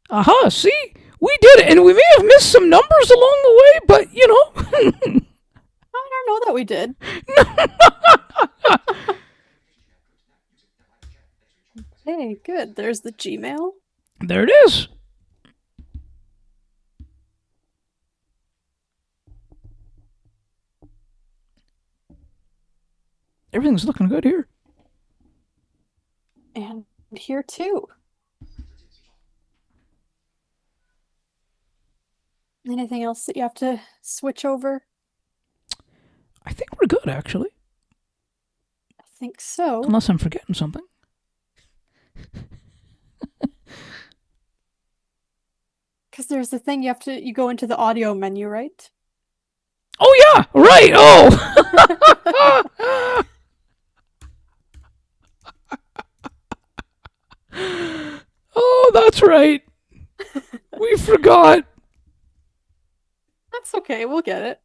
Aha, see? We did it, and we may have missed some numbers along the way, but, I don't know that we did. Hey, good. There's the Gmail. there it is. Everything's looking good here. And here too. Anything else that you have to switch over? I think we're good, actually. I think so. Unless I'm forgetting something. Because there's the thing you go into the audio menu, right? Oh, yeah, right. Oh. Oh, that's right. We forgot. That's okay, we'll get it.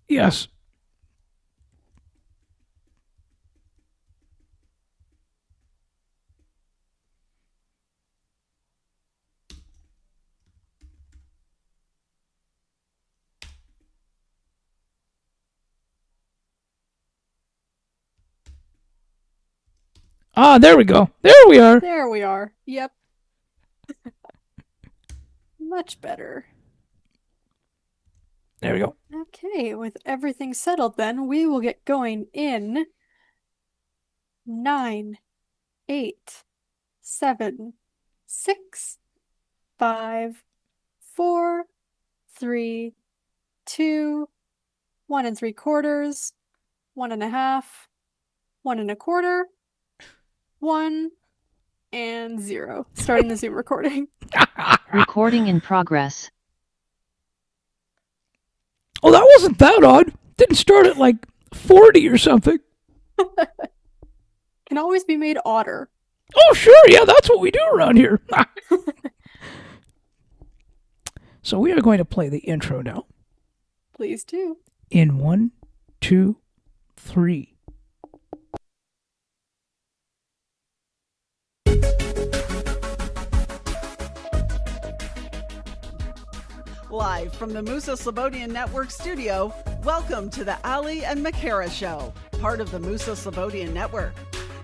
Yes. Ah, there we go. There we are. There we are. Yep. Much better. There we go. Okay, with everything settled then, we will get going in 9, 8, 7, 6, 5, 4, 3, 2, 1 3/4, 1 1/2, 1 1/4, 1, and 0. Starting the Zoom recording. Recording in progress. Oh, that wasn't that odd. Didn't start at like 40 or something. Can always be made odder. Oh, sure. Yeah, that's what we do around here. So we are going to play the intro now. Please do. In 1, 2, 3. Live from the Musa Slobodian Network studio, welcome to the Ali and Makara Show, part of the Musa Slobodian Network.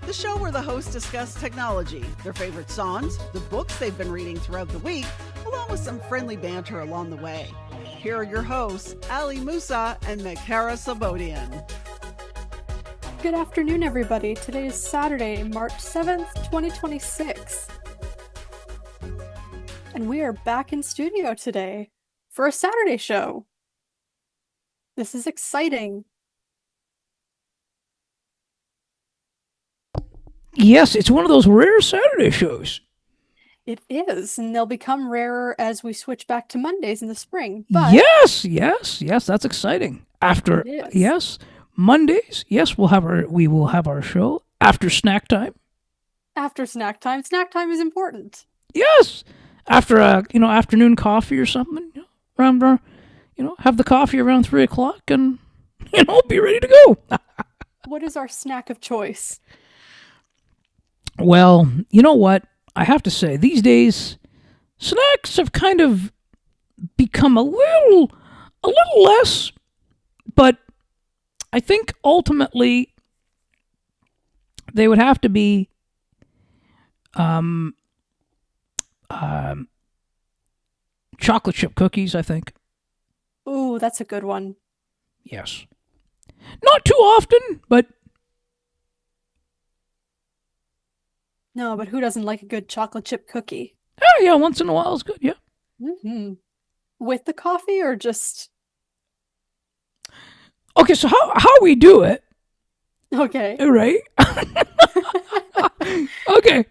The show where the hosts discuss technology, their favorite songs, the books they've been reading throughout the week, along with some friendly banter along the way. Here are your hosts, Ali Musa and Makara Slobodian. Good afternoon, everybody. Today is Saturday, March 7th, 2026. And we are back in studio today for a Saturday show. This is exciting. Yes, it's one of those rare Saturday shows. It is, and they'll become rarer as we switch back to Mondays in the spring. But Yes, that's exciting. After It is. yes, Mondays, yes, we will have our show after snack time. after snack time is important. Yes, after afternoon coffee or something. Around have the coffee around 3 o'clock and be ready to go. What is our snack of choice? Well, you know what? I have to say, these days, snacks have kind of become a little less, but I think ultimately they would have to be chocolate chip cookies, I think. Ooh, that's a good one. Yes. Not too often, but No, but who doesn't like a good chocolate chip cookie? yeah, once in a while is good, yeah. Mm-hmm. With the coffee or just... Okay, so how we do it, Okay. right? Okay.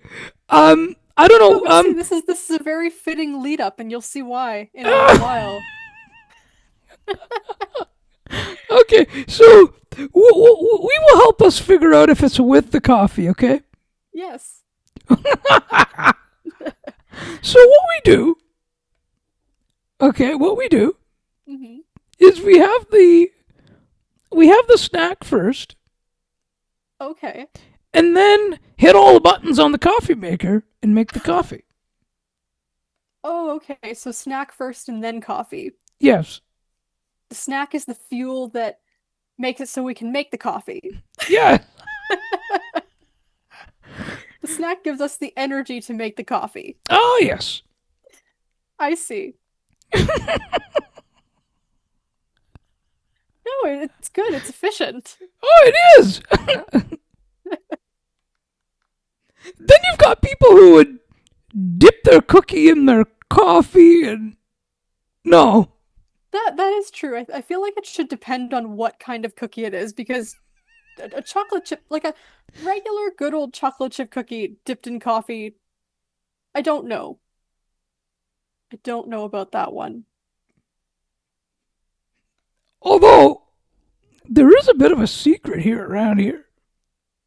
I don't know. Oh, see, this is a very fitting lead up, and you'll see why in a little while. Okay, so we will help us figure out if it's with the coffee, okay? Yes. So what we do Mm-hmm. is we have the snack first, Okay. and then hit all the buttons on the coffee maker and make the coffee. Oh, okay. So snack first and then coffee. Yes. The snack is the fuel that makes it so we can make the coffee. Yeah. The snack gives us the energy to make the coffee. Oh, yes. I see. No, it's good. It's efficient. Oh, it is. Then you've got people who would dip their cookie in their coffee and no. That is true. I feel like it should depend on what kind of cookie it is because a chocolate chip, like a regular good old chocolate chip cookie dipped in coffee, I don't know. I don't know about that one. Although there is a bit of a secret here around here.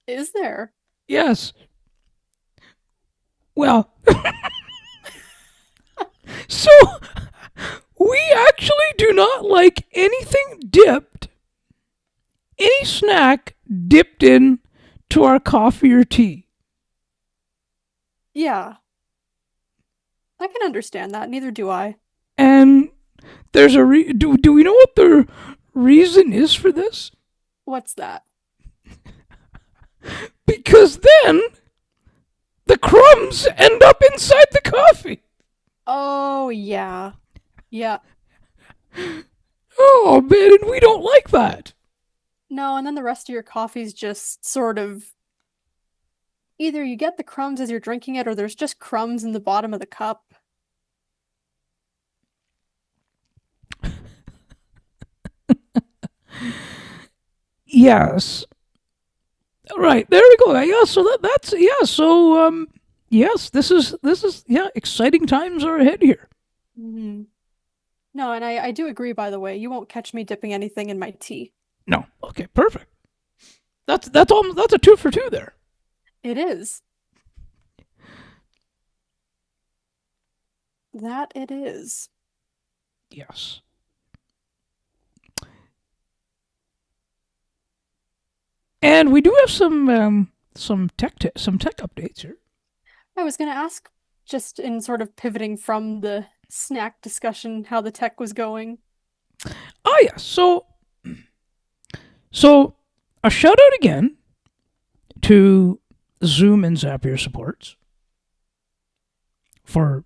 Is there? Yes. Well, so we actually do not like anything dipped, any snack dipped in to our coffee or tea. Yeah. I can understand that. Neither do I. And there's a do we know what the reason is for this? What's that? Because then the crumbs end up inside the coffee. Oh, yeah. Yeah. Oh man, and we don't like that. No, and then the rest of your coffee's just sort of either you get the crumbs as you're drinking it or there's just crumbs in the bottom of the cup. Yes. Right, there we go. Yeah, so that's yeah, so yes, this is yeah, exciting times are ahead here. Hmm. No, and I do agree, by the way. You won't catch me dipping anything in my tea. No. Okay, perfect. That's almost that's a 2 for 2 there. It is. That it is. Yes. And we do have some tech updates here. I was going to ask, just in sort of pivoting from the snack discussion, how the tech was going. Oh yeah, so a shout out again to Zoom and Zapier supports for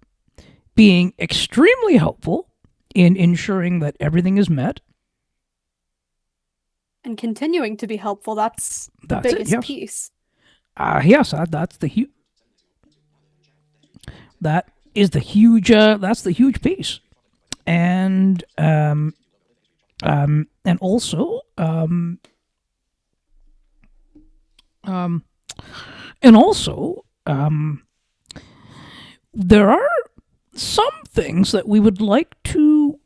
being extremely helpful in ensuring that everything is met. And continuing to be helpful, that's the That's it, biggest yes. piece. Yes, that's the huge. That is the huge. That's the huge piece, and also and also there are some things that we would like to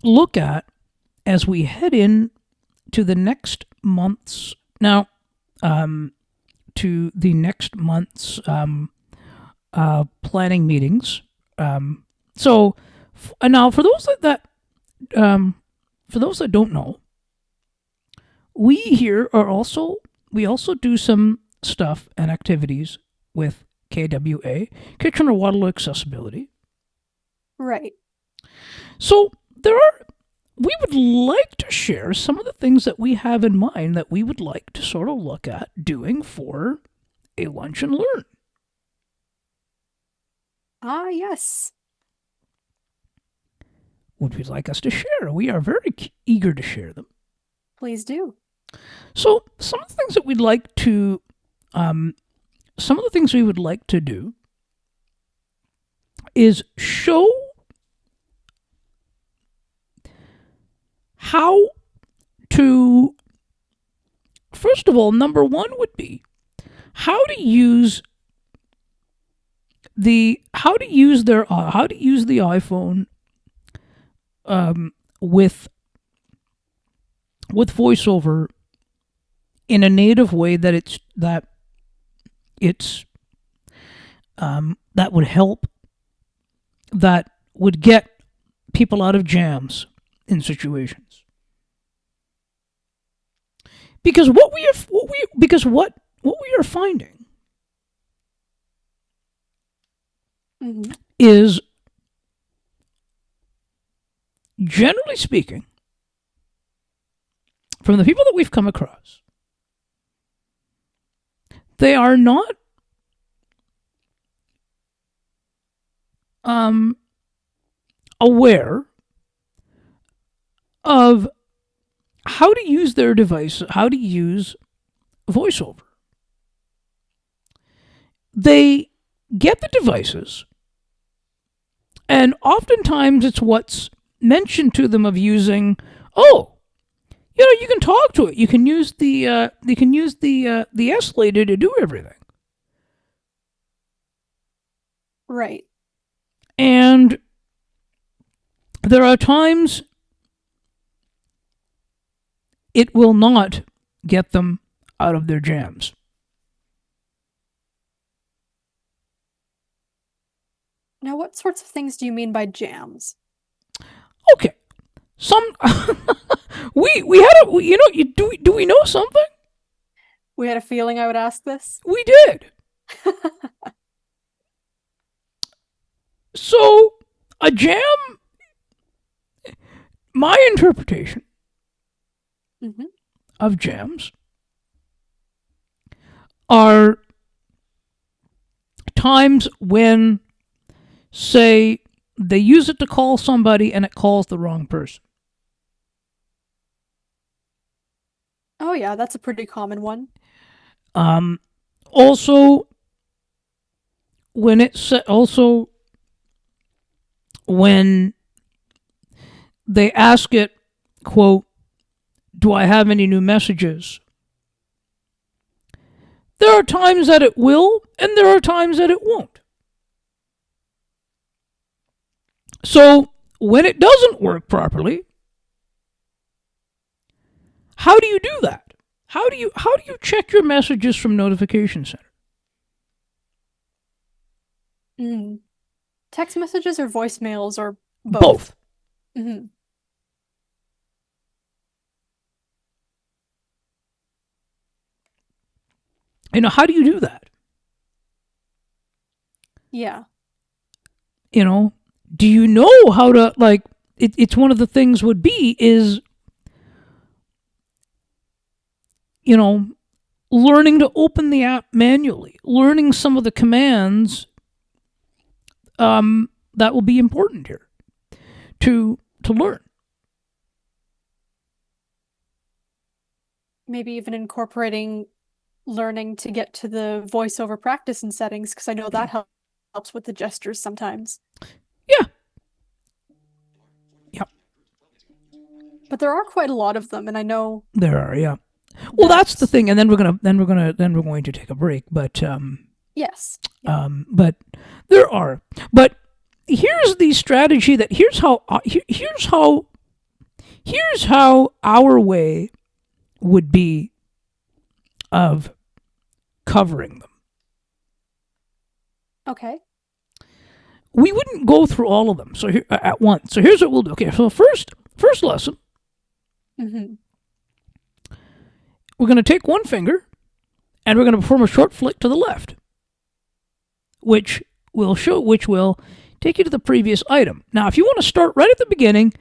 look at as we head in to the next month's now to the next month's planning meetings. So now for those that don't know, we here are also we also do some stuff and activities with KWA, Kitchener-Waterloo Accessibility. Right. So we would like to share some of the things that we have in mind that we would like to sort of look at doing for a lunch and learn. Ah, yes. Would you like us to share? We are very eager to share them. Please do. So some of the things that we'd like to, some of the things we would like to do is show how to, first of all, number one would be how to use the iPhone with VoiceOver in a native way that that would help, that would get people out of jams in situations. Because what we are finding Hmm. is, generally speaking, from the people that we've come across, they are not aware of how to use their device, how to use voiceover. They get the devices, and oftentimes it's what's mentioned to them of using, you can talk to it. You can use the escalator to do everything. Right. And there are times it will not get them out of their jams. Now, what sorts of things do you mean by jams? Okay, some we had a do we know something? We had a feeling I would ask this. We did. So a jam, my interpretation Hmm. of jams are times when, say, they use it to call somebody and it calls the wrong person. Oh yeah, that's a pretty common one. Also, when they ask it, quote, "Do I have any new messages?" There are times that it will, and there are times that it won't. So when it doesn't work properly, how do you do that? How do you check your messages from Notification Center? Mm. Text messages or voicemails or both? Both. Hmm. How do you do that? Yeah. Do you know how to, like, it's one of the things would be is, learning to open the app manually, learning some of the commands that will be important here to learn. Maybe even incorporating learning to get to the voiceover practice and settings, because I know that helps with the gestures sometimes. Yeah. Yep. But there are quite a lot of them, and I know There are, yeah. Well, that's the thing, and then we're going to take a break. But yes. but there are. But here's the strategy that here's how our way would be of covering them. Okay. We wouldn't go through all of them at once. So here's what we'll do. Okay, so first lesson, Mm-hmm. we're going to take one finger and we're going to perform a short flick to the left, which will take you to the previous item. Now, if you want to start right at the beginning,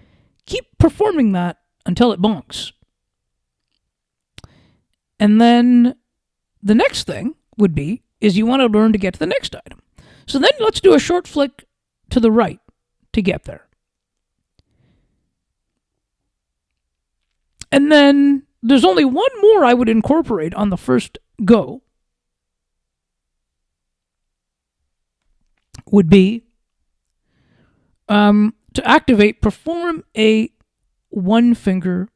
keep performing that until it bonks. And then the next thing is you want to learn to get to the next item. So then let's do a short flick to the right to get there. And then there's only one more I would incorporate on the first go. Would be to activate, perform a one finger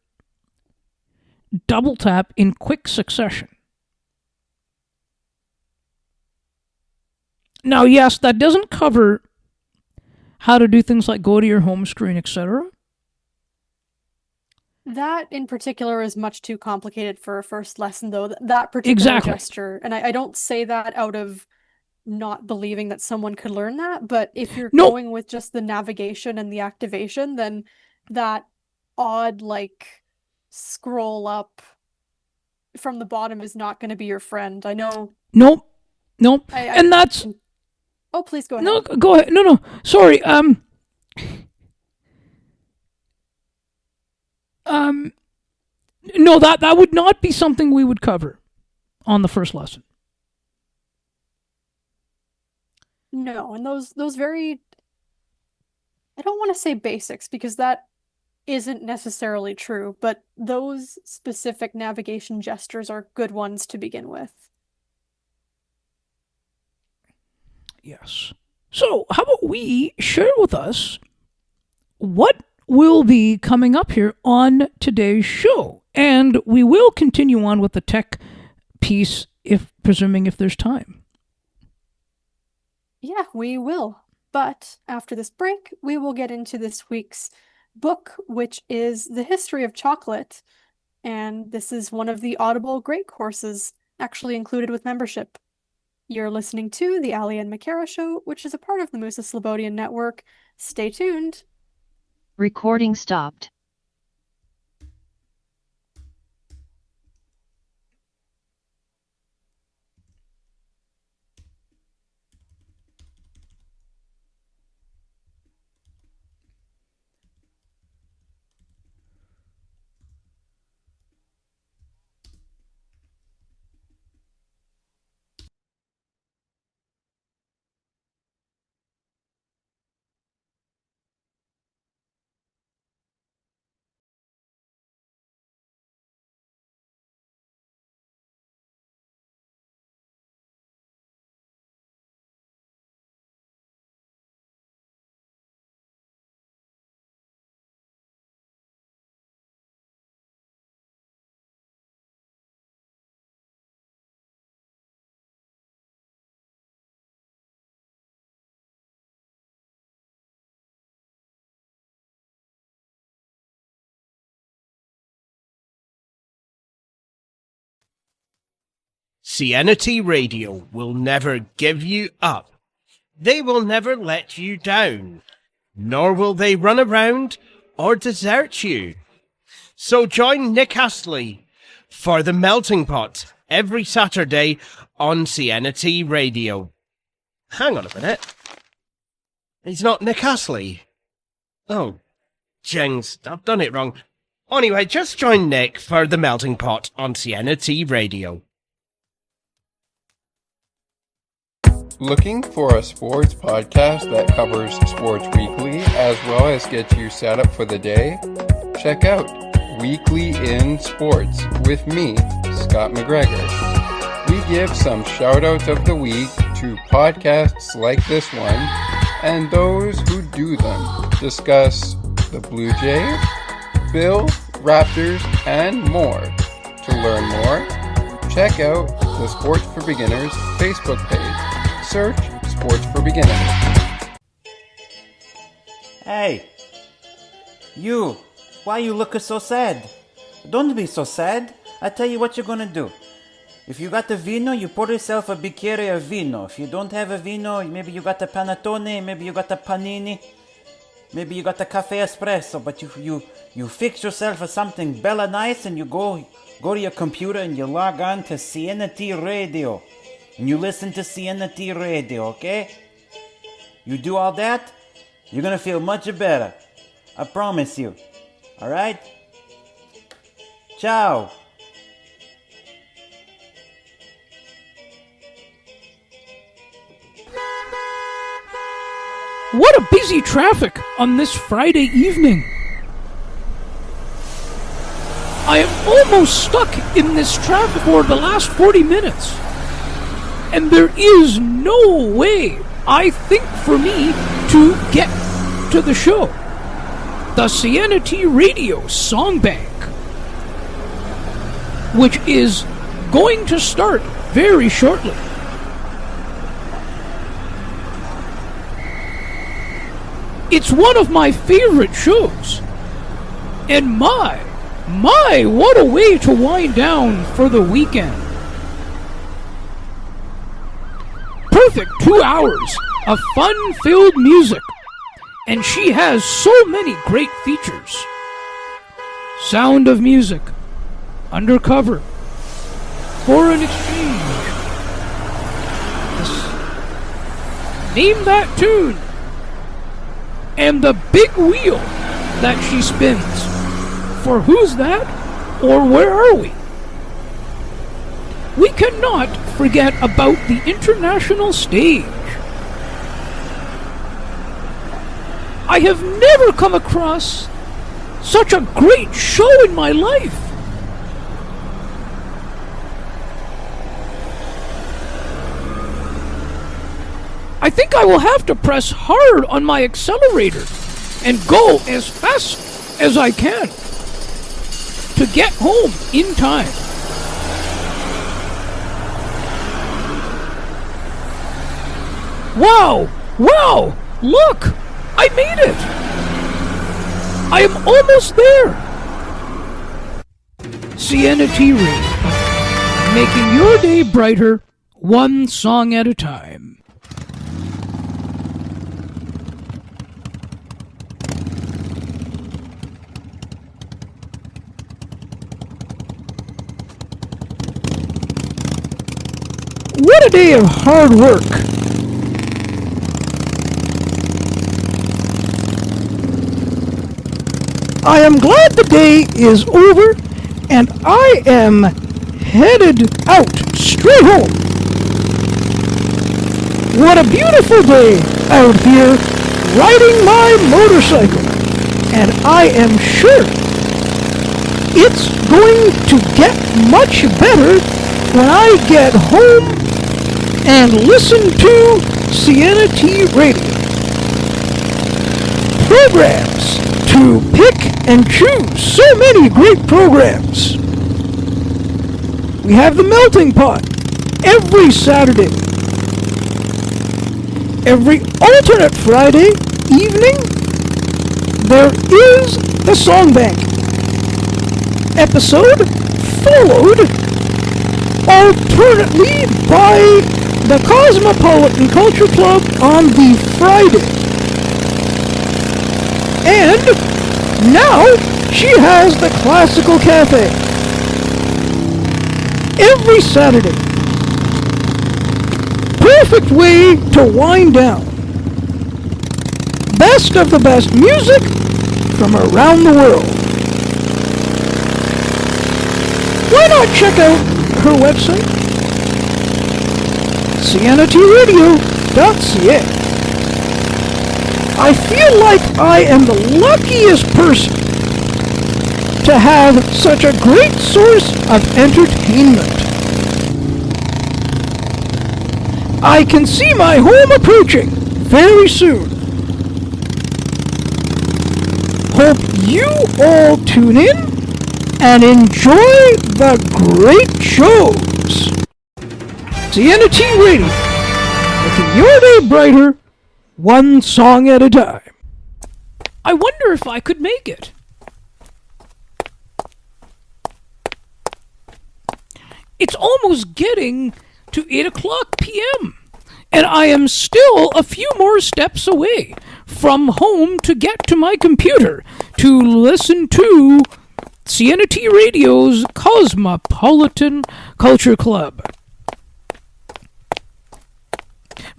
double tap in quick succession. Now, yes, that doesn't cover how to do things like go to your home screen, etc. That in particular is much too complicated for a first lesson, though. That particular gesture, and I don't say that out of not believing that someone could learn that, but if you're going with just the navigation and the activation, then that odd, like, scroll up from the bottom is not going to be your friend. I know. Nope. And that's... Oh, please go ahead. No, go ahead. No. Sorry. No, that would not be something we would cover on the first lesson. No, and those very, I don't want to say basics because that isn't necessarily true, but those specific navigation gestures are good ones to begin with. Yes. So, how about we share with us what will be coming up here on today's show? And we will continue on with the tech piece, presuming if there's time. Yeah, we will. But after this break, we will get into this week's book, which is The History of Chocolate. And this is one of the Audible Great courses actually included with membership. You're listening to The Ali and Makara Show, which is a part of the Musa Slobodian Network. Stay tuned. Recording stopped. CNT Radio will never give you up. They will never let you down, nor will they run around or desert you. So join Nick Astley for The Melting Pot every Saturday on CNT Radio. Hang on a minute. He's not Nick Astley. Oh, jings, I've done it wrong. Anyway, just join Nick for The Melting Pot on CNT Radio. Looking for a sports podcast that covers sports weekly as well as gets you set up for the day? Check out Weekly in Sports with me, Scott McGregor. We give some shout-outs of the week to podcasts like this one and those who do them. Discuss the Blue Jays, Bill, Raptors, and more. To learn more, check out the Sports for Beginners Facebook page. Search Sports for Beginners. Hey, you, why you looking so sad? Don't be so sad. I tell you what you're gonna do. If you got the vino, you pour yourself a bicchiere of vino. If you don't have a vino, maybe you got the panettone, maybe you got the panini, maybe you got the cafe espresso, but you fix yourself for something bella nice and you go to your computer and you log on to CNT Radio. And you listen to CNT Radio, okay? You do all that, you're gonna feel much better. I promise you. Alright? Ciao. What a busy traffic on this Friday evening. I am almost stuck in this traffic for the last 40 minutes. And there is no way, I think, for me to get to the show. The CNT Radio Song Bank, which is going to start very shortly. It's one of my favorite shows. And my, what a way to wind down for the weekend. Perfect 2 hours of fun-filled music. And she has so many great features. Sound of Music, Undercover, Foreign Exchange, name that tune, and the big wheel that she spins. For who's that, or where are we? We cannot forget about the international stage. I have never come across such a great show in my life. I think I will have to press hard on my accelerator and go as fast as I can to get home in time. Wow! Wow! Look! I made it! I am almost there! Sienna T. Reid, making your day brighter, one song at a time. What a day of hard work! I am glad the day is over, and I am headed out straight home. What a beautiful day out here, riding my motorcycle, and I am sure it's going to get much better when I get home and listen to Sienna T. Radio. Programs to pick and choose. So many great programs. We have the Melting Pot every Saturday. Every alternate Friday evening, there is the Song Bank episode, followed alternately by the Cosmopolitan Culture Club on the Friday. And now she has the Classical Cafe every Saturday. Perfect way to wind down. Best of the best music from around the world. Why not check out her website? siennatradio.ca. I feel like I am the luckiest person to have such a great source of entertainment. I can see my home approaching very soon. Hope you all tune in and enjoy the great shows. Sienna T. Radio, making your day brighter, one song at a time. I wonder if I could make it. It's almost getting to 8 o'clock p.m. and I am still a few more steps away from home to get to my computer to listen to Sienna T. Radio's Cosmopolitan Culture Club.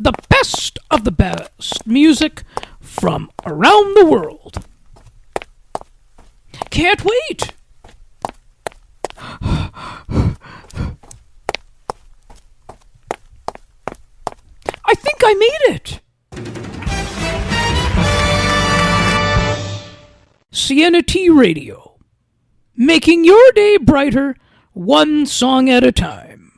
The best of the best music from around the world. Can't wait! I think I made it! Sienna T. Radio, making your day brighter, one song at a time.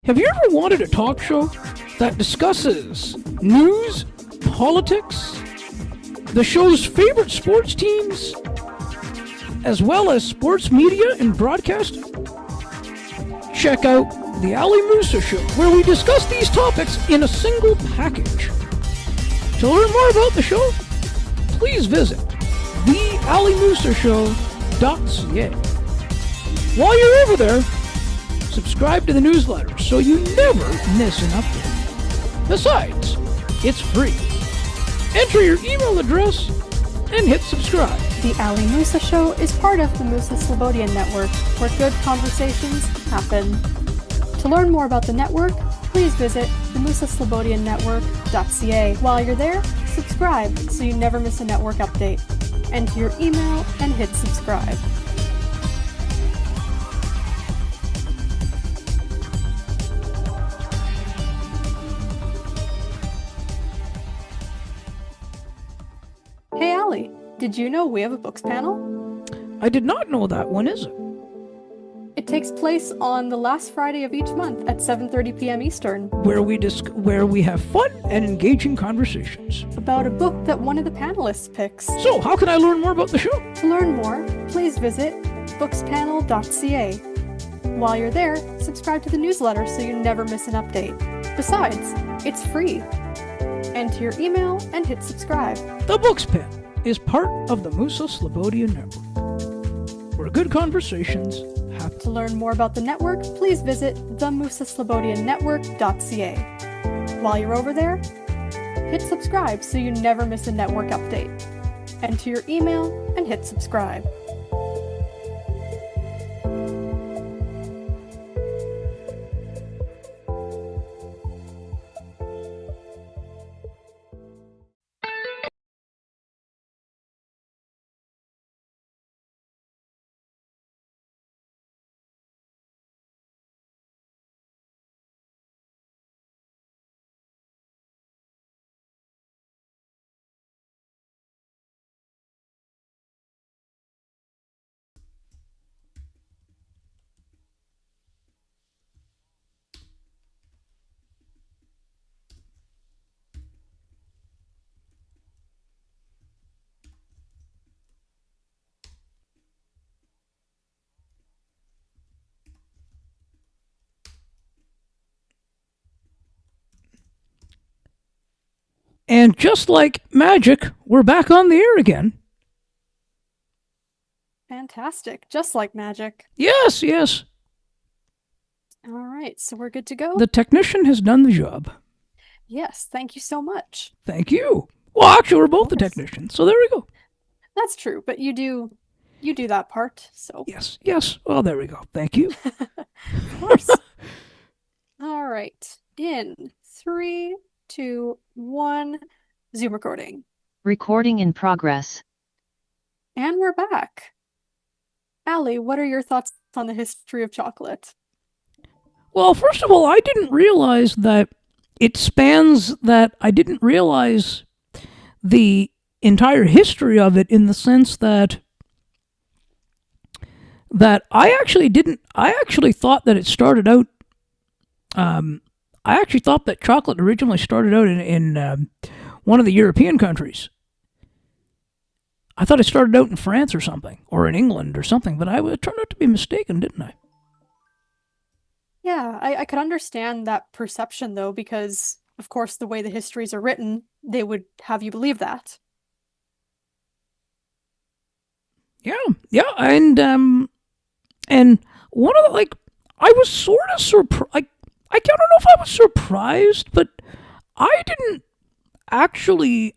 Have you ever wanted a talk show that discusses news, politics, the show's favorite sports teams, as well as sports media and broadcasting? Check out The Ali Musa Show, where we discuss these topics in a single package. To learn more about the show, please visit thealimusashow.ca. While you're over there, subscribe to the newsletter so you never miss an update. Besides, it's free. Enter your email address and hit subscribe. The Ali Musa Show is part of the Musa Slobodian Network, where good conversations happen. To learn more about the network, please visit themusaslobodiannetwork.ca. While you're there, subscribe so you never miss a network update. Enter your email and hit subscribe. Hey Allie, did you know we have a books panel? I did not know that. When is it? It takes place on the last Friday of each month at 7:30 p.m. Eastern, Where we have fun and engaging conversations. about a book that one of the panelists picks. So, how can I learn more about the show? To learn more, please visit bookspanel.ca. While you're there, subscribe to the newsletter so you never miss an update. Besides, it's free. Enter your email and hit subscribe. The Books Pen is part of the Musa Slobodian Network, where good conversations happen. To learn more about the network, please visit themusaslobodiannetwork.ca. While you're over there, hit subscribe so you never miss a network update. Enter your email and hit subscribe. And just like magic, we're back on the air again. Fantastic. Just like magic. Yes, yes. All right, so we're good to go? The technician has done the job. Yes, thank you so much. Thank you. Well, actually, we're both the course. technicians, so there we go. That's true, but you do that part, so. Yes, yes. Well, there we go. Thank you. Of course. All right. In 3, 2, 1, Zoom recording. Recording in progress. And we're back. Allie, what are your thoughts on the history of chocolate? Well, first of all, I didn't realize that it spans that. I didn't realize the entire history of it, in the sense that I actually thought that it started out. I actually thought that chocolate originally started out in one of the European countries. I thought it started out in France or something, or in England or something, but I turned out to be mistaken, didn't I? Yeah, I could understand that perception, though, because, of course, the way the histories are written, they would have you believe that. Yeah, and one of the, like, I was sort of surprised. I don't know if I was surprised, but I didn't actually.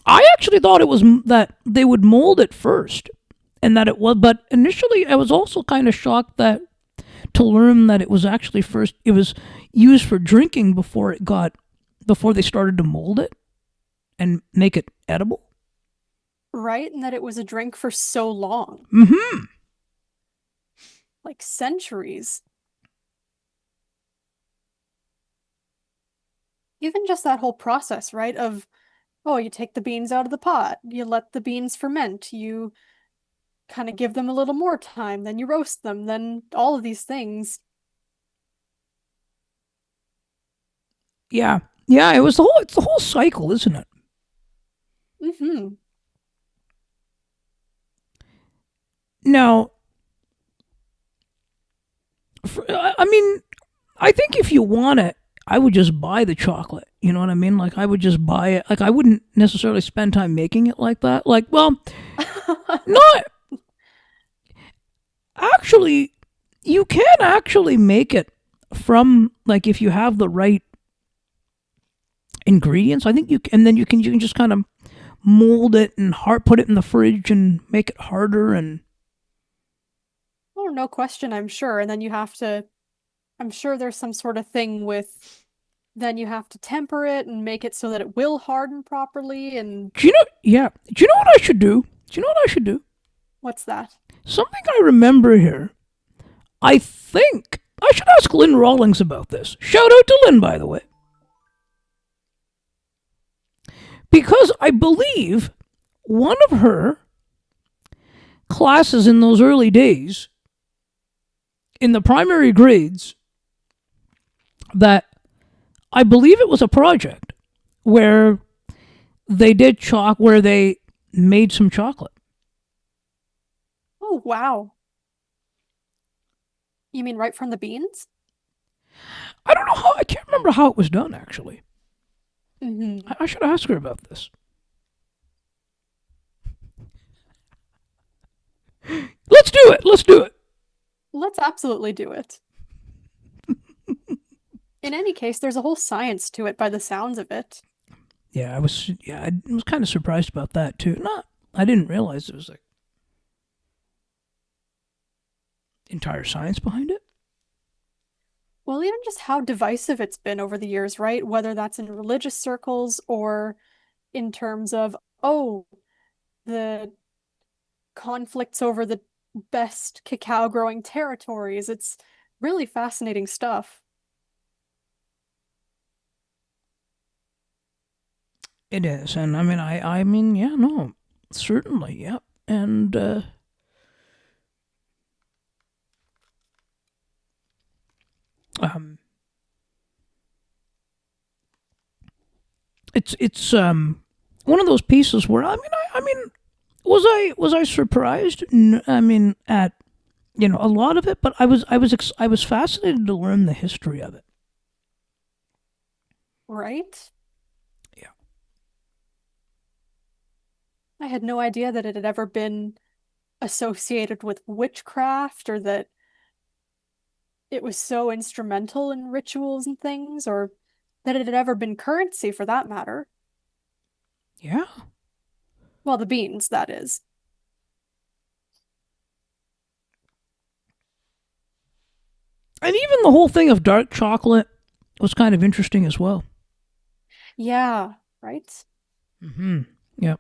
I actually thought it was that they would mold it first, and that it was. But initially, I was also kind of shocked to learn that it was actually first. It was used for drinking before they started to mold it and make it edible. Right? And that it was a drink for so long. Mm-hmm. Like centuries. Even just that whole process, right? Of, oh, you take the beans out of the pot, you let the beans ferment, you kind of give them a little more time, then you roast them, then all of these things. Yeah. It's the whole cycle, isn't it? Mm-hmm. Now, I think if you want it, I would just buy the chocolate. You know what I mean? Like, I would just buy it. Like, I wouldn't necessarily spend time making it like that. Like, well, not... Actually, you can actually make it from, like, if you have the right ingredients. I think you can, and then you can just kind of mold it and put it in the fridge and make it harder and... Oh, no question, I'm sure. And then you have to I'm sure there's some sort of thing with then you have to temper it and make it so that it will harden properly. And Do you know? Yeah. Do you know what I should do? Do you know what I should do? what's that? Something I remember here. I think I should ask Lynn Rawlings about this. Shout out to Lynn, by the way. Because I believe one of her classes in those early days, in the primary grades, that I believe it was a project where they did where they made some chocolate. Oh, wow. You mean right from the beans? I don't know how, I can't remember how it was done, actually. Mm-hmm. I should ask her about this. Let's do it. Let's do it. Let's absolutely do it. In any case, there's a whole science to it by the sounds of it. Yeah, I was kind of surprised about that too. I didn't realize it was like entire science behind it. Well, even just how divisive it's been over the years, right? Whether that's in religious circles or in terms of, oh, the conflicts over the best cacao growing territories. It's really fascinating stuff. It is, and I mean, yeah, no, certainly, yeah, and it's one of those pieces where I mean, was I surprised? I mean, at a lot of it, but I was fascinated to learn the history of it. Right? Yeah. I had no idea that it had ever been associated with witchcraft or that it was so instrumental in rituals and things, or that it had ever been currency for that matter. Yeah. Well, the beans, that is. And even the whole thing of dark chocolate was kind of interesting as well. Yeah, right? Mm-hmm. Yep.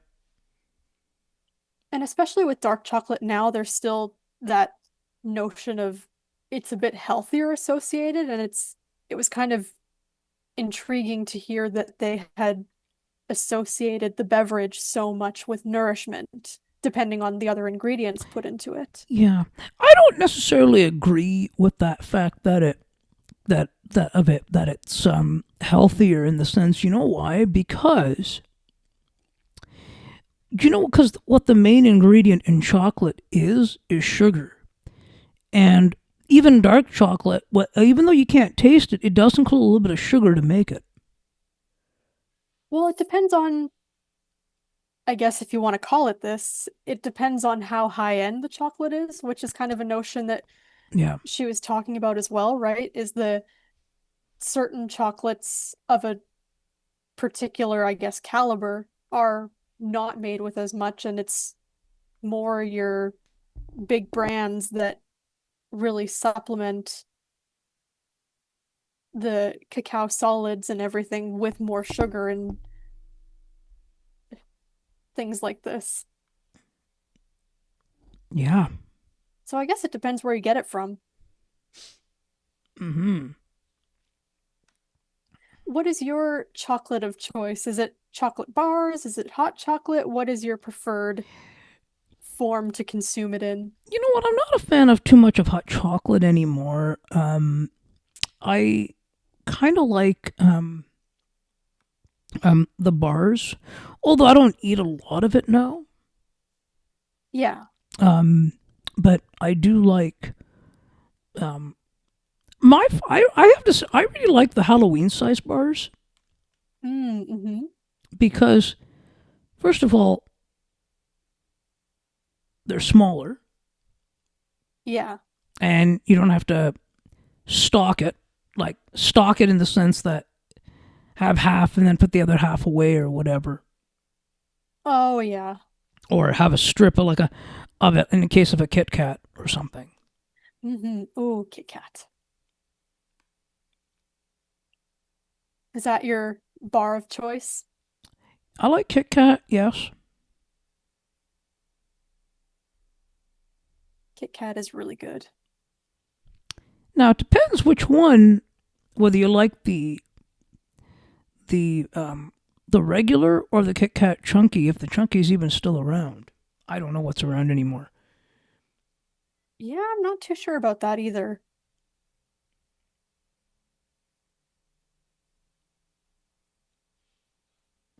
And especially with dark chocolate now, there's still that notion of it's a bit healthier associated, and it was kind of intriguing to hear that they had associated the beverage so much with nourishment, depending on the other ingredients put into it. Yeah. I don't necessarily agree with that fact that it's healthier in the sense, you know why? Because what the main ingredient in chocolate is sugar. And even dark chocolate, even though you can't taste it, it does include a little bit of sugar to make it. Well, it depends on, I guess if you want to call it this, it depends on how high end the chocolate is, which is kind of a notion that Yeah. she was talking about as well, right? Is the certain chocolates of a particular, I guess, caliber are not made with as much, and it's more your big brands that really supplement the cacao solids and everything with more sugar and things like this. Yeah. So I guess it depends where you get it from. Mm-hmm. What is your chocolate of choice? Is it chocolate bars? Is it hot chocolate? What is your preferred form to consume it in? You know what? I'm not a fan of too much of hot chocolate anymore. I kind of like the bars, although I don't eat a lot of it now. Yeah. But I do like I have to say, I really like the Halloween size bars Mm-hmm. because, first of all, they're smaller Yeah. and you don't have to stock it in the sense that have half and then put the other half away or whatever, Oh, yeah. or have a strip of it in the case of a Kit Kat or something. Mm-hmm. Ooh, Kit Kat. Is that your bar of choice? I like Kit Kat, yes. Kit Kat is really good. Now it depends which one, whether you like the regular or the Kit Kat Chunky, if the Chunky's even still around. I don't know what's around anymore. Yeah, I'm not too sure about that either.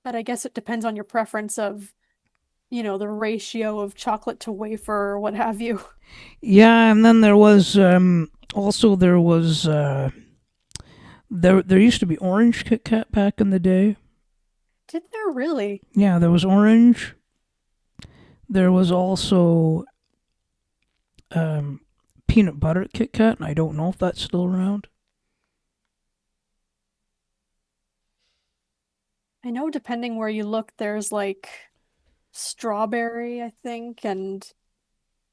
But I guess it depends on your preference of, the ratio of chocolate to wafer or what have you. Yeah, and then there was also there used to be orange Kit Kat back in the day. Did there really? Yeah, there was orange. There was also peanut butter Kit Kat, and I don't know if that's still around. I know depending where you look, there's like strawberry, I think, and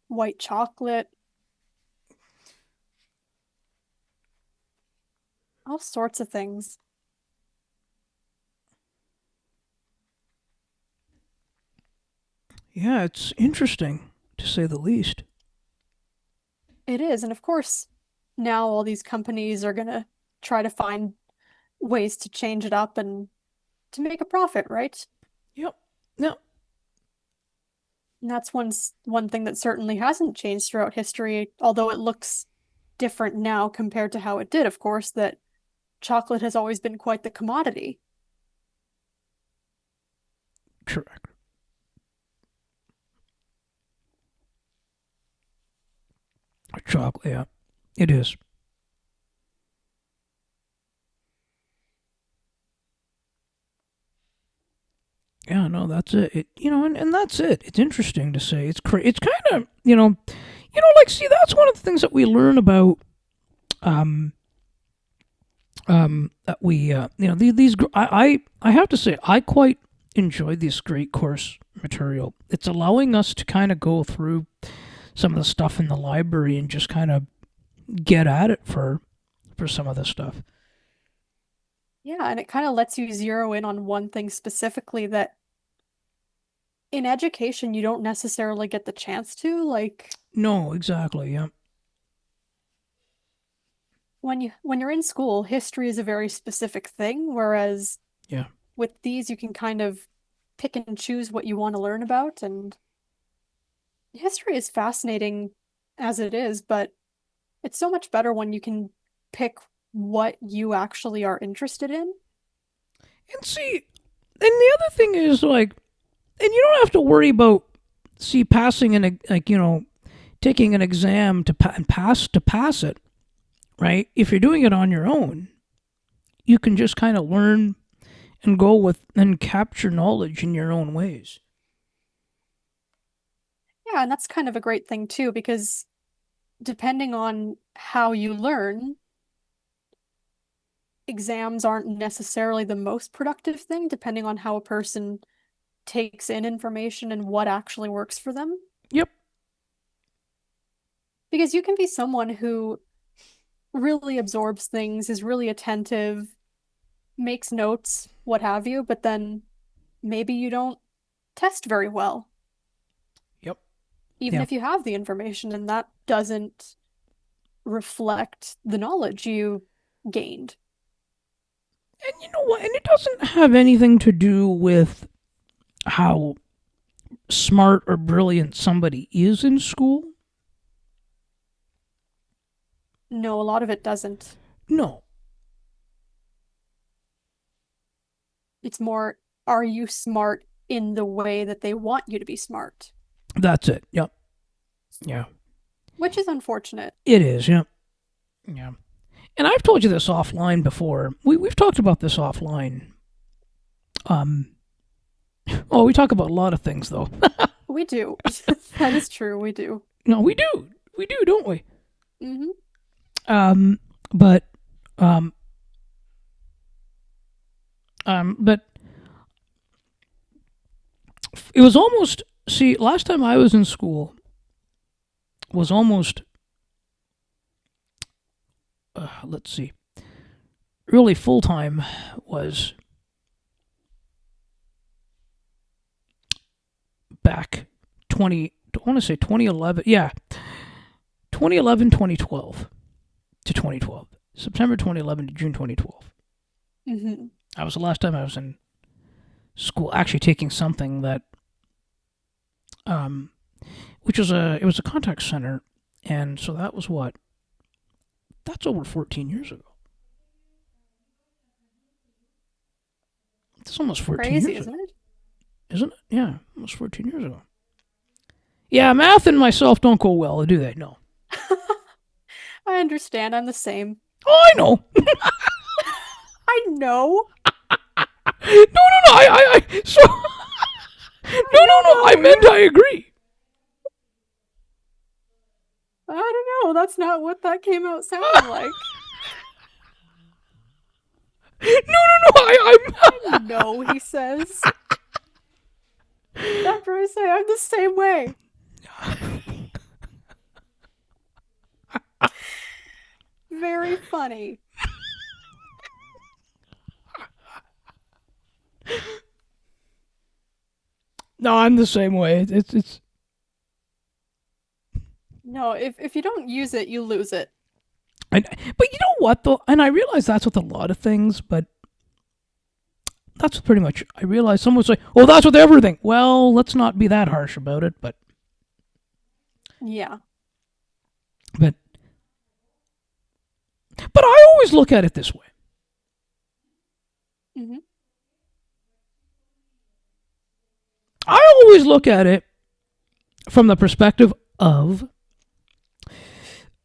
white chocolate. All sorts of things. Yeah, it's interesting to say the least. It is. And of course, now all these companies are gonna try to find ways to change it up and to make a profit, right? Yep. No. And that's one thing that certainly hasn't changed throughout history, although it looks different now compared to how it did, of course, that chocolate has always been quite the commodity. Correct. Chocolate, yeah. It is. Yeah, no, that's it. And that's it. It's interesting to say. It's kind of, like, see, that's one of the things that we learn about, that we, I have to say, I quite enjoy this great course material. It's allowing us to kind of go through some of the stuff in the library and just kind of get at it for some of the stuff. Yeah, and it kind of lets you zero in on one thing specifically that in education you don't necessarily get the chance to. Like No, exactly. Yeah. when you're in school, history is a very specific thing, whereas Yeah. with these you can kind of pick and choose what you want to learn about, and history is fascinating as it is, but it's so much better when you can pick what you actually are interested in. And see, and the other thing is like, and you don't have to worry about passing taking an exam to pass it, right? If you're doing it on your own, you can just kind of learn and go with and capture knowledge in your own ways. Yeah, and that's kind of a great thing too, because depending on how you learn, exams aren't necessarily the most productive thing, depending on how a person takes in information and what actually works for them. Yep. Because you can be someone who really absorbs things, is really attentive, makes notes, what have you, but then maybe you don't test very well. Yep. Even Yeah. if you have the information, and that doesn't reflect the knowledge you gained. And you know what? And it doesn't have anything to do with how smart or brilliant somebody is in school. No, a lot of it doesn't. No. It's more, are you smart in the way that they want you to be smart? That's it. Yep. Yeah. Which is unfortunate. It is. Yep. Yeah. And I've told you this offline before. We've talked about this offline. Oh, we talk about a lot of things, though. We do. That is true. We do. No, we do. We do, don't we? Mm-hmm. But it was almost, see, last time I was in school was almost, let's see, really full time was back I want to say 2011. Yeah, 2011, 2012 to 2012. September 2011 to June 2012. Mm-hmm. That was the last time I was in school, actually taking something that, which was it was a contact center, and so that was what? That's over 14 years ago. It's almost 14 Crazy, years isn't ago. it? Isn't it? Yeah, almost 14 years ago. Yeah, math and myself don't go well, do they? No. I understand. I'm the same. Oh, I know. I know. No. So. No. I meant I agree. I don't know. That's not what that came out sounding like. No. No, he says. After I say I'm the same way. Very funny. No, I'm the same way. It's. No, if you don't use it, you lose it. But you know what though, and I realize that's with a lot of things, but that's pretty much. I realize someone would say, "Oh, that's with everything." Well, let's not be that harsh about it, but Yeah. But I always look at it this way. Mm-hmm. I always look at it from the perspective of.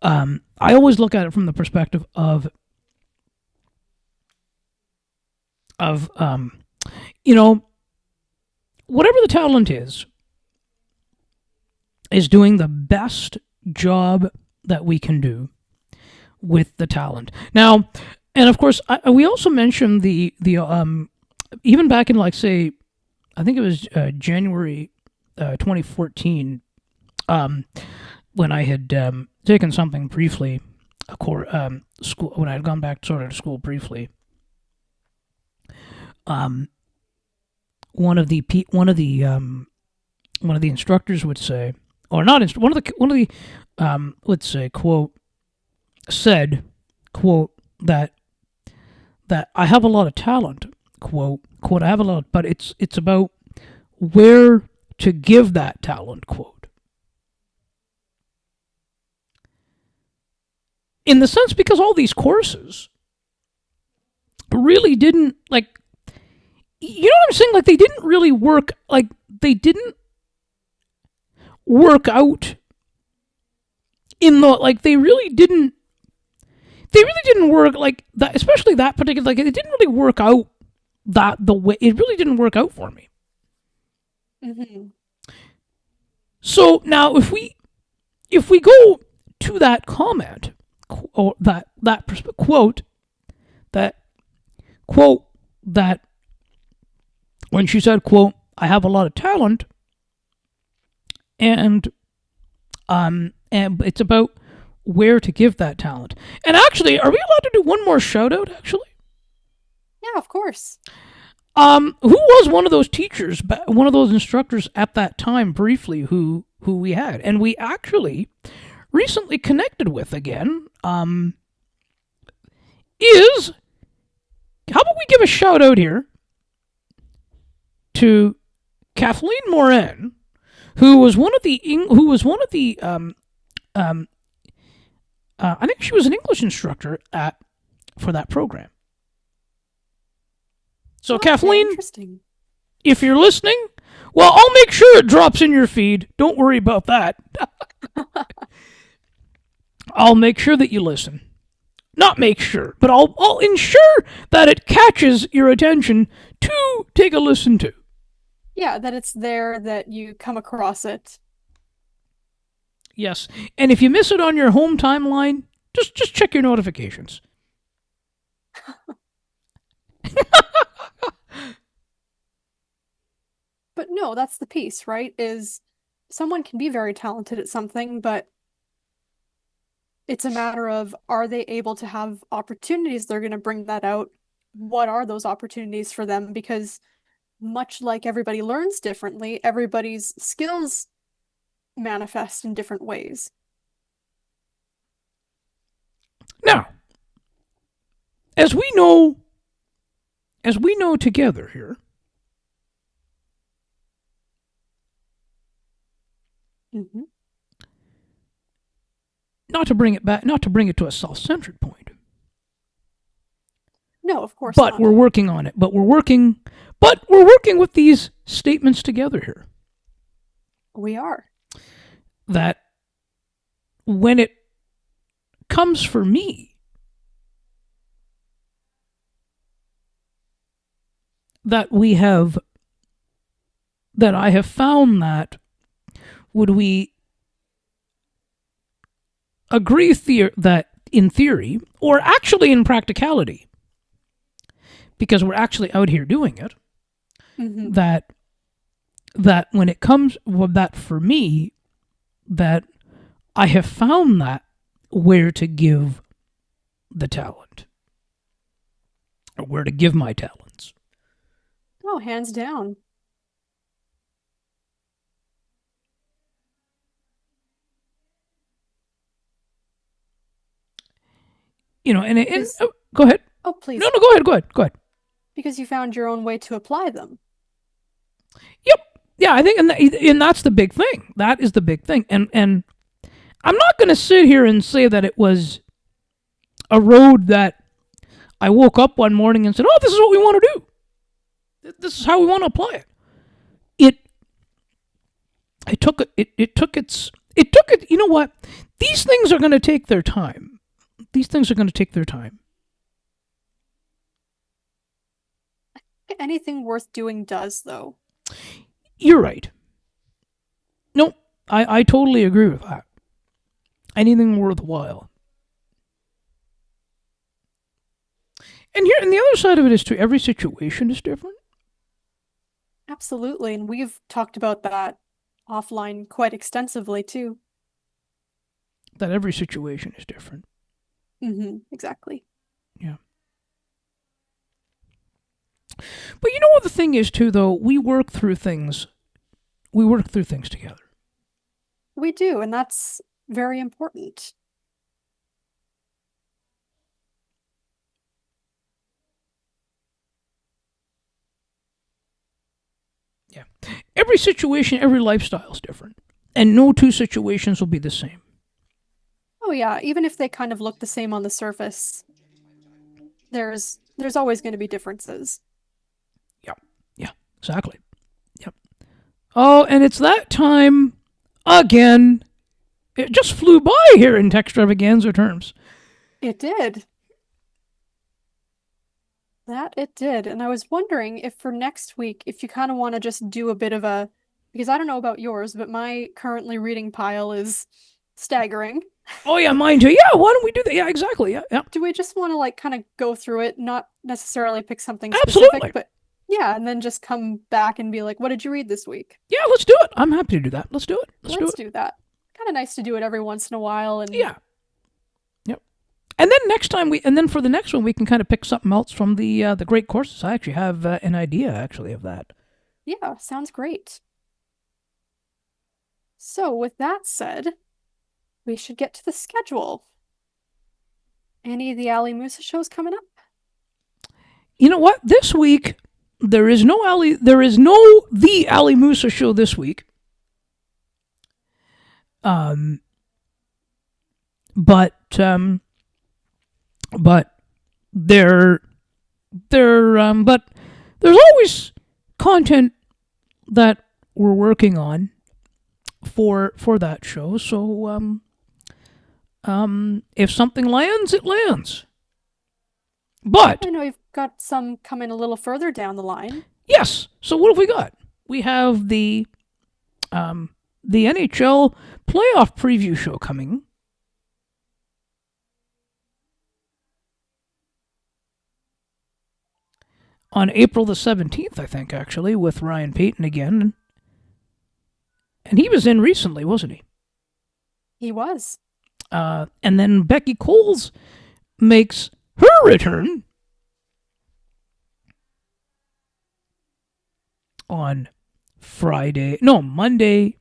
I always look at it from the perspective of whatever the talent is doing the best job that we can do with the talent. Now, and of course, we also mentioned the even back in, like, say, I think it was January 2014, when I had taken something briefly, school, when I had gone back sort of to school briefly. One of the instructors would say, or not, one of the would say, quote, said, quote, that I have a lot of talent, quote, I have a lot, but it's about where to give that talent, quote. In the sense, because all these courses really didn't, like, you know what I'm saying? Like, they didn't really work, like, they didn't work out in the, like, they really didn't work, like, that, especially that particular, like, it didn't really work out the way, it really didn't work out for me. Mm-hmm. So now if we go to that comment, or that quote, that when she said, quote, I have a lot of talent, and it's about where to give that talent. And actually, are we allowed to do one more shout out, actually? Yeah, of course. Who was one of those teachers, one of those instructors at that time, briefly, who we had, and we actually recently connected with again, is, how about we give a shout out here to Kathleen Moran, who was one of the I think she was an English instructor for that program. So, Okay, Kathleen, interesting. if you're listening, well, I'll make sure it drops in your feed. Don't worry about that. I'll make sure that you listen. Not make sure, but I'll ensure that it catches your attention to take a listen to. Yeah, that it's there, that you come across it. Yes, and if you miss it on your home timeline, just check your notifications. But no, that's the piece, right? Is someone can be very talented at something, but It's a matter of, are they able to have opportunities? They're going to bring that out. What are those opportunities for them? Because much like everybody learns differently, everybody's skills manifest in different ways. Now, as we know together here, Mm-hmm. not to bring it to a self-centered point. No, of course But not. we're working on it. But we're working with these statements together here. We are. That when it comes for me, that I have found that would we agree that in theory, or actually in practicality, because we're actually out here doing it, Mm-hmm. that when it comes, that for me, that I have found that where to give the talent, or where to give my talents. Oh, hands down. You know, and Is- go ahead. Oh, please. No, go ahead. Because you found your own way to apply them. Yep. Yeah, I think, and that's the big thing. That is the big thing. And I'm not going to sit here and say that it was a road that I woke up one morning and said, "Oh, this is what we want to do. This is how we want to apply it." It took its. You know what? These things are going to take their time. Anything worth doing does, though. You're right. No, I totally agree with that. Anything worthwhile. And the other side of it is too, every situation is different. Absolutely. And we've talked about that offline quite extensively, too. That every situation is different. Mm-hmm. Exactly. Yeah. But you know what the thing is too, though? We work through things together. We do, and that's very important. Yeah. Every situation, every lifestyle is different. And no two situations will be the same. Oh yeah, even if they kind of look the same on the surface, there's always going to be differences. Yeah, exactly. Yep. Oh, and it's that time again. It just flew by here in Textravaganza terms. It did. That it did. And I was wondering if for next week, if you kind of want to just do a bit of a, because I don't know about yours, but my currently reading pile is staggering. Oh yeah, mine too. Yeah, why don't we do that? Yeah, exactly. Yeah. Do we just want to like kind of go through it, not necessarily pick something Absolutely. specific, but yeah, and then just come back and be like, what did you read this week? Yeah, let's do it. I'm happy to do that. Let's do it. Let's do that. Kind of nice to do it every once in a while. And yeah. Yep. And then for the next one, we can kind of pick something else from the great courses. I actually have an idea actually of that. Yeah, sounds great. So with that said, we should get to the schedule. Any of the Ali Musa shows coming up? You know what? This week there is no the Ali Musa show this week. But there's always content that we're working on for that show. So if something lands, it lands. But I know you've got some coming a little further down the line. yes. So what have we got? We have the NHL playoff preview show coming. On April the 17th, I think, actually, with Ryan Payton again. And he was in recently, wasn't he? He was. And then Becky Coles makes her return on Monday,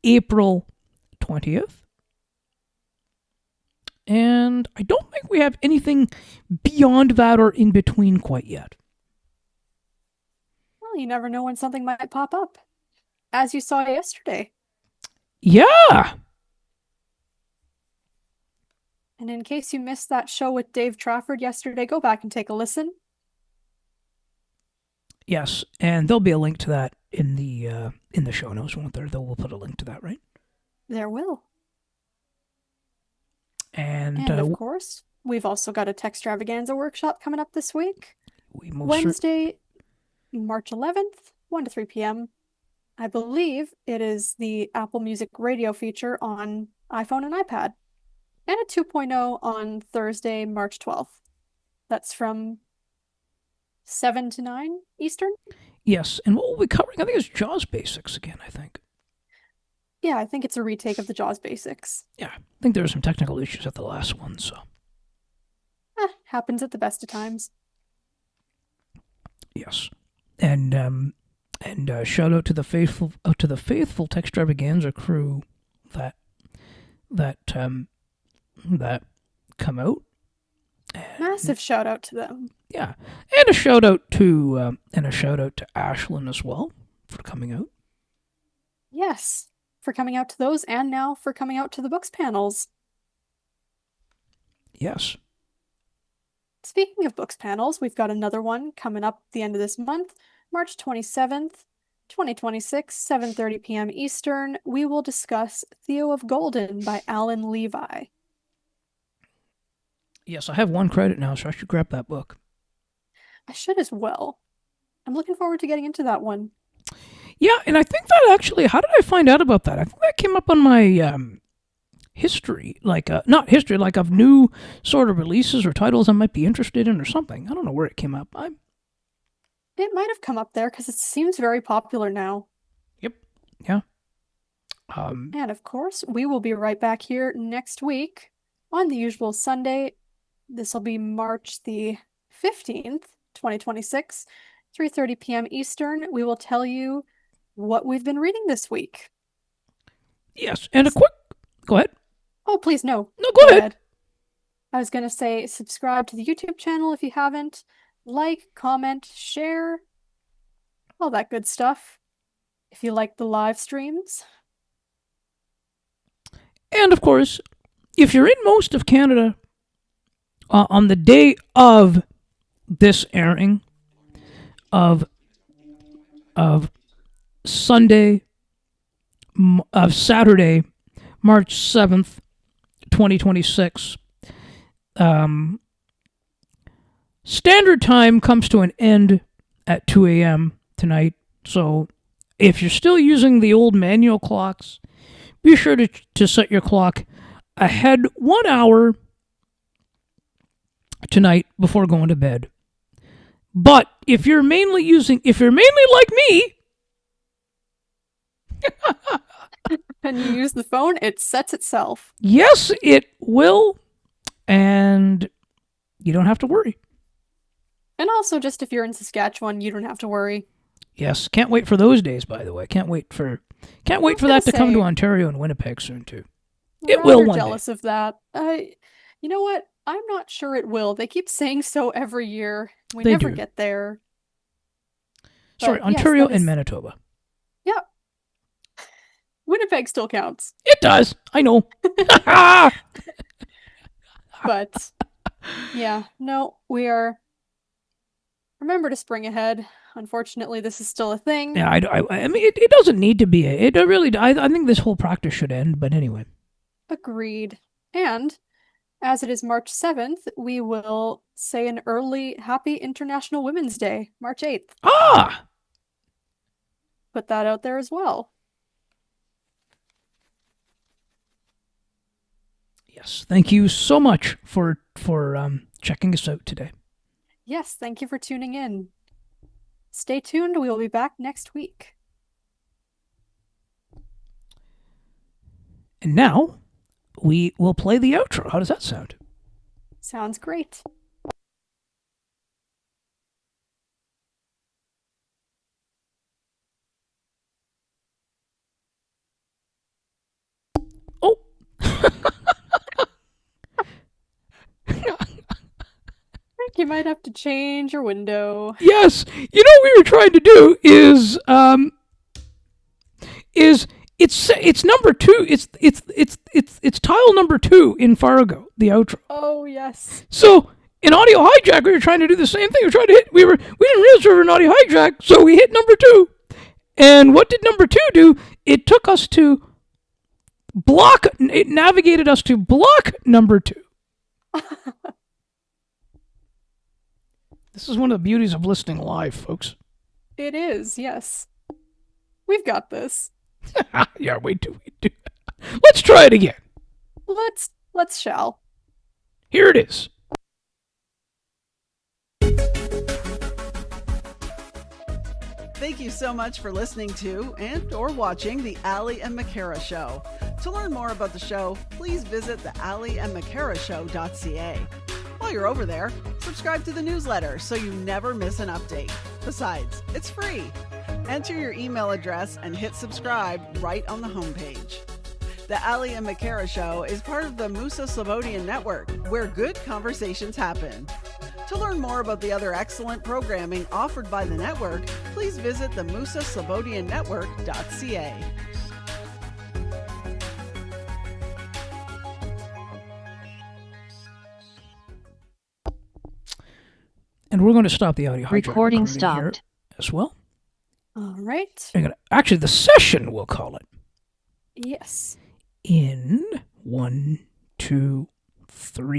April 20th. And I don't think we have anything beyond that or in between quite yet. Well, you never know when something might pop up. As you saw yesterday. Yeah! And in case you missed that show with Dave Trafford yesterday, go back and take a listen. Yes, and there'll be a link to that in the show notes, won't there? We'll put a link to that, right? There will. And of course, we've also got a Textravaganza workshop coming up this week. Wednesday, Wednesday, March 11th, 1 to 3 p.m. I believe it is the Apple Music radio feature on iPhone and iPad. And a 2.0 on Thursday, March 12th. That's from 7 to 9 Eastern? Yes, and what we'll be covering, I think, is JAWS Basics again, I think. Yeah, I think it's a retake of the JAWS Basics. Yeah, I think there were some technical issues at the last one, so. Happens at the best of times. Yes. And shout out to the faithful Textravaganza crew that come out. Massive shout out to them. Yeah, and a shout out to Ashlyn as well for coming out. Yes, for coming out to those, and now for coming out to the books panels. Yes. Speaking of books panels, we've got another one coming up at the end of this month, March 27th, 2026, 7:30 p.m. Eastern. We will discuss Theo of Golden by Alan Levi. Yes, I have one credit now, so I should grab that book. I should as well. I'm looking forward to getting into that one. Yeah, and I think that actually, how did I find out about that? I think that came up on my history, not history, like of new sort of releases or titles I might be interested in or something. I don't know where it came up. It might have come up there because it seems very popular now. Yep. Yeah. And of course, we will be right back here next week on the usual Sunday. This will be March the 15th, 2026, 3:30 p.m. Eastern. We will tell you what we've been reading this week. Yes, and a quick... Go ahead. Oh, please, no. No, go ahead. I was going to say subscribe to the YouTube channel if you haven't. Like, comment, share, all that good stuff. If you like the live streams. And of course, if you're in most of Canada, on the day of this airing of Saturday, March 7th, 2026, Standard Time comes to an end at 2 a.m. tonight. So if you're still using the old manual clocks, be sure to set your clock ahead 1 hour tonight before going to bed. But if you're mainly like me, and you use the phone, it sets itself. Yes, it will, and you don't have to worry. And also, just if you're in Saskatchewan, you don't have to worry. Yes, can't wait for those days. By the way, can't wait for that to come to Ontario and Winnipeg soon too. It will one day. Jealous of that. You know what? I'm not sure it will. They keep saying so every year. We never get there. Sorry, Ontario and Manitoba. Yeah. Winnipeg still counts. It does. I know. But yeah, no, we are. Remember to spring ahead. Unfortunately, this is still a thing. Yeah, I mean, it doesn't need to be. It really. I think this whole practice should end. But anyway. Agreed. And as it is March 7th, we will say an early Happy International Women's Day, March 8th. Ah! Put that out there as well. Yes, thank you so much for checking us out today. Yes, thank you for tuning in. Stay tuned. We will be back next week. And now, we will play the outro. How does that sound? Sounds great. Oh. You might have to change your window. Yes. You know what we were trying to do is it's number 2. It's tile number 2 in Fargo, the outro. Oh yes. So in Audio Hijack, we were trying to do the same thing. We didn't realize we were in Audio Hijack, so we hit number 2. And what did number 2 do? It took us to it navigated us to block number 2. This is one of the beauties of listening live, folks. It is, yes. We've got this. Yeah, we do. Let's try it again. Let's shall. Here it is. Thank you so much for listening to and or watching the Ali and McCara Show. To learn more about the show, please visit the aliandmccarashow.ca. While you're over there, subscribe to the newsletter so you never miss an update. Besides, it's free. Enter your email address and hit subscribe right on the homepage. The Ali and McCara Show is part of the Musa Slobodian Network, where good conversations happen. To learn more about the other excellent programming offered by the network, please visit the musaslobodiannetwork.ca. And we're going to stop the audio hijack Recording here stopped. as well. All right. Actually, the session, we'll call it. Yes. In 1, 2, 3.